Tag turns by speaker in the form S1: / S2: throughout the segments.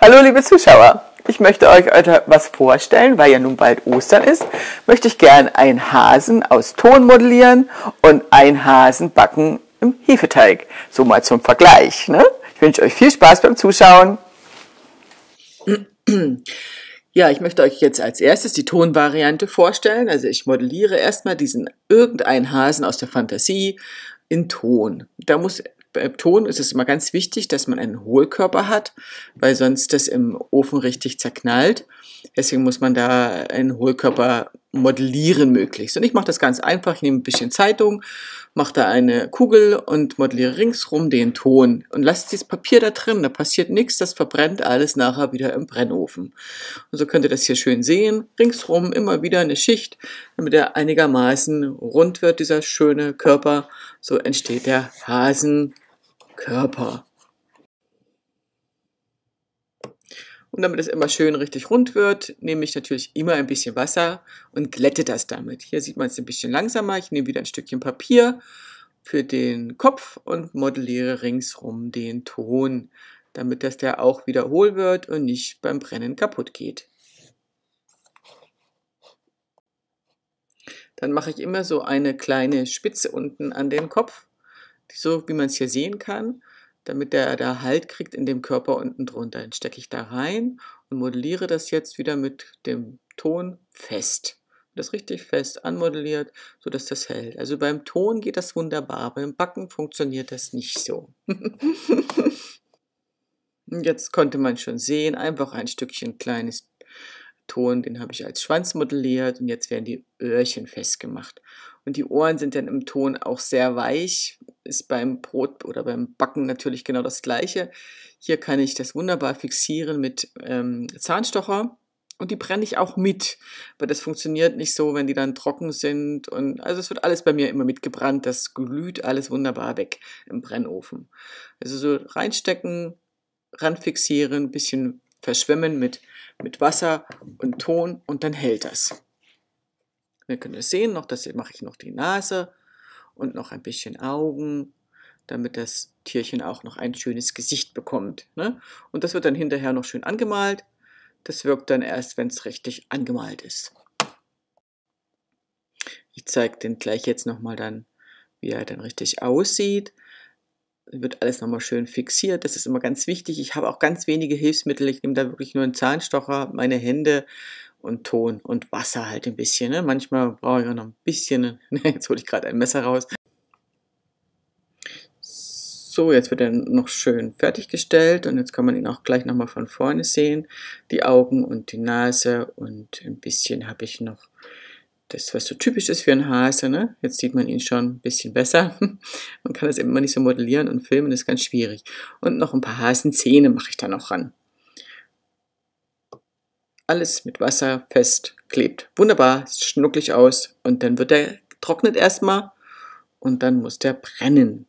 S1: Hallo liebe Zuschauer, ich möchte euch heute was vorstellen, weil ja nun bald Ostern ist, möchte ich gern einen Hasen aus Ton modellieren und einen Hasen backen im Hefeteig. So mal zum Vergleich. Ne? Ich wünsche euch viel Spaß beim Zuschauen. Ja, ich möchte euch jetzt als erstes die Tonvariante vorstellen. Also ich modelliere erstmal diesen irgendeinen Hasen aus der Fantasie in Ton. Beim Ton ist es immer ganz wichtig, dass man einen Hohlkörper hat, weil sonst das im Ofen richtig zerknallt. Deswegen muss man da einen Hohlkörper modellieren möglichst. Und ich mache das ganz einfach. Ich nehme ein bisschen Zeitung, mache da eine Kugel und modelliere ringsrum den Ton. Und lasse dieses Papier da drin, da passiert nichts, das verbrennt alles nachher wieder im Brennofen. Und so könnt ihr das hier schön sehen. Ringsrum immer wieder eine Schicht, damit er einigermaßen rund wird, dieser schöne Körper. So entsteht der Hasenkörper. Und damit es immer schön richtig rund wird, nehme ich natürlich immer ein bisschen Wasser und glätte das damit. Hier sieht man es ein bisschen langsamer. Ich nehme wieder ein Stückchen Papier für den Kopf und modelliere ringsrum den Ton, damit der auch wieder hohl wird und nicht beim Brennen kaputt geht. Dann mache ich immer so eine kleine Spitze unten an den Kopf, so wie man es hier sehen kann, damit der da Halt kriegt in dem Körper unten drunter. Dann stecke ich da rein und modelliere das jetzt wieder mit dem Ton fest. Das richtig fest anmodelliert, sodass das hält. Also beim Ton geht das wunderbar, beim Backen funktioniert das nicht so. Jetzt konnte man schon sehen, einfach ein Stückchen kleines Ton, den habe ich als Schwanz modelliert und jetzt werden die Öhrchen festgemacht. Und die Ohren sind dann im Ton auch sehr weich, ist beim Brot oder beim Backen natürlich genau das gleiche. Hier kann ich das wunderbar fixieren mit Zahnstocher und die brenne ich auch mit, weil das funktioniert nicht so, wenn die dann trocken sind. Und also es wird alles bei mir immer mitgebrannt, das glüht alles wunderbar weg im Brennofen. Also so reinstecken, ranfixieren, ein bisschen verschwemmen mit Wasser und Ton und dann hält das. Wir können es sehen, das mache ich noch die Nase und noch ein bisschen Augen, damit das Tierchen auch noch ein schönes Gesicht bekommt. Ne? Und das wird dann hinterher noch schön angemalt. Das wirkt dann erst, wenn es richtig angemalt ist. Ich zeige den gleich jetzt nochmal dann, wie er dann richtig aussieht. Wird alles nochmal schön fixiert. Das ist immer ganz wichtig. Ich habe auch ganz wenige Hilfsmittel. Ich nehme da wirklich nur einen Zahnstocher, meine Hände und Ton und Wasser halt ein bisschen. Ne? Manchmal brauche ich auch noch ein bisschen. Jetzt hole ich gerade ein Messer raus. So, jetzt wird er noch schön fertiggestellt und jetzt kann man ihn auch gleich nochmal von vorne sehen. Die Augen und die Nase und ein bisschen habe ich noch das, was so typisch ist für einen Hase, ne? Jetzt sieht man ihn schon ein bisschen besser. Man kann das immer nicht so modellieren und filmen, das ist ganz schwierig. Und noch ein paar Hasenzähne mache ich da noch ran. Alles mit Wasser fest klebt. Wunderbar, sieht schnucklig aus. Und dann wird er getrocknet erstmal und dann muss der brennen.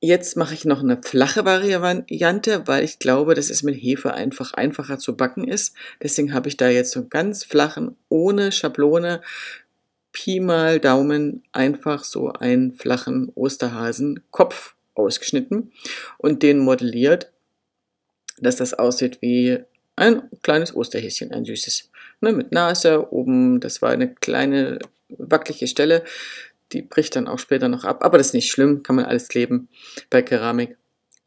S1: Jetzt mache ich noch eine flache Variante, weil ich glaube, dass es mit Hefe einfach einfacher zu backen ist. Deswegen habe ich da jetzt so einen ganz flachen, ohne Schablone, Pi mal Daumen, einfach so einen flachen Osterhasenkopf ausgeschnitten und den modelliert, dass das aussieht wie ein kleines Osterhäschen, ein süßes. Ne, mit Nase oben, das war eine kleine wackelige Stelle. Die bricht dann auch später noch ab, aber das ist nicht schlimm, kann man alles kleben bei Keramik.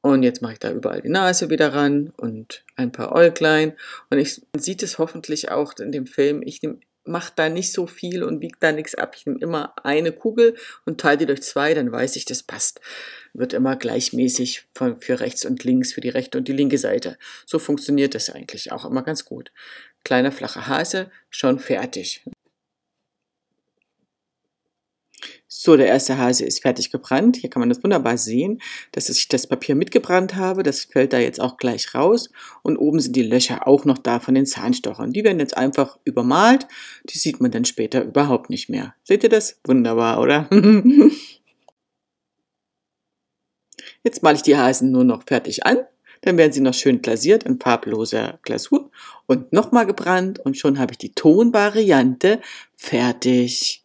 S1: Und jetzt mache ich da überall die Nase wieder ran und ein paar Äuglein. Und man sieht es hoffentlich auch in dem Film, ich mache da nicht so viel und wiege da nichts ab. Ich nehme immer eine Kugel und teile die durch zwei, dann weiß ich, das passt. Wird immer gleichmäßig für rechts und links, für die rechte und die linke Seite. So funktioniert das eigentlich auch immer ganz gut. Kleiner flacher Hase, schon fertig. So, der erste Hase ist fertig gebrannt. Hier kann man das wunderbar sehen, dass ich das Papier mitgebrannt habe. Das fällt da jetzt auch gleich raus. Und oben sind die Löcher auch noch da von den Zahnstochern. Die werden jetzt einfach übermalt. Die sieht man dann später überhaupt nicht mehr. Seht ihr das? Wunderbar, oder? Jetzt male ich die Hasen nur noch fertig an. Dann werden sie noch schön glasiert in farbloser Glasur und nochmal gebrannt. Und schon habe ich die Tonvariante fertig.